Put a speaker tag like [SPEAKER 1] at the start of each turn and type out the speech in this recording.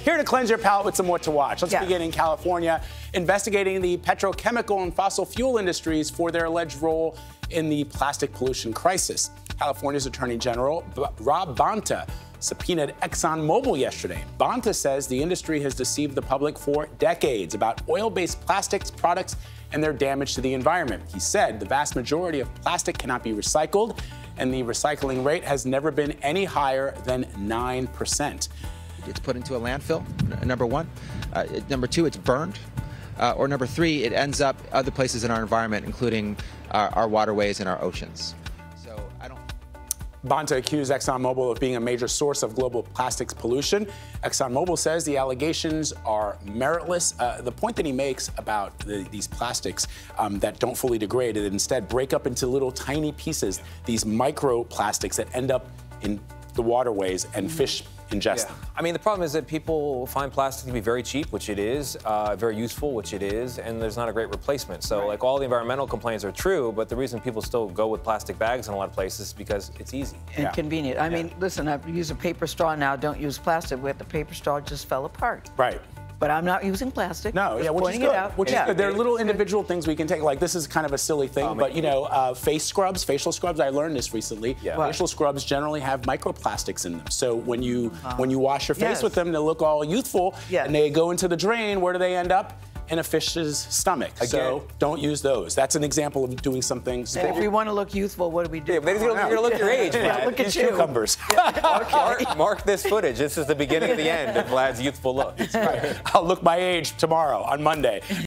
[SPEAKER 1] Here to cleanse your palate with some What to Watch. Let's
[SPEAKER 2] Yeah.
[SPEAKER 1] begin in California, investigating the petrochemical and fossil fuel industries for their alleged role in the plastic pollution crisis. California's Attorney General Rob Bonta subpoenaed ExxonMobil yesterday. Bonta says the industry has deceived the public for decades about oil-based plastics products and their damage to the environment. He said the vast majority of plastic cannot be recycled, and the recycling rate has never been any higher than 9%.
[SPEAKER 3] It's put into a landfill, number one. Number two, it's burned. Or number three, it ends up other places in our environment, including our waterways and our oceans. So I don't...
[SPEAKER 1] Bonta accused ExxonMobil of being a major source of global plastics pollution. ExxonMobil says the allegations are meritless. The point that he makes about these plastics that don't fully degrade and instead break up into little tiny pieces, these microplastics that end up in the waterways and fish ingest them.
[SPEAKER 4] I mean, the problem is that people find plastic to be very cheap, which it is, very useful, which it is, and there's not a great replacement. So, like, all the environmental complaints are true, but the reason people still go with plastic bags in a lot of places is because it's easy.
[SPEAKER 2] And convenient. I mean, listen, I use a paper straw now. Don't use plastic. With the paper straw just fell apart.
[SPEAKER 1] Right.
[SPEAKER 2] But I'm not using plastic.
[SPEAKER 1] No, yeah, which is
[SPEAKER 2] pointing
[SPEAKER 1] good.
[SPEAKER 2] it out.
[SPEAKER 1] Which is good. There are little individual things we can take. Like, this is kind of a silly thing, but you know, face scrubs, facial scrubs. I learned this recently. Facial scrubs generally have microplastics in them. So when you wash your face with them, they look all youthful, and they go into the drain. Where do they end up? In a fish's stomach. So don't use those. That's an example of doing something simple.
[SPEAKER 2] And if we want to look youthful, what do we do?
[SPEAKER 4] Yeah, but you're going to look your age, Vlad.
[SPEAKER 2] Look at you.
[SPEAKER 1] Cucumbers.
[SPEAKER 4] Mark this footage. This is the beginning of the end of Vlad's youthful look.
[SPEAKER 1] Right. I'll look my age tomorrow on Monday.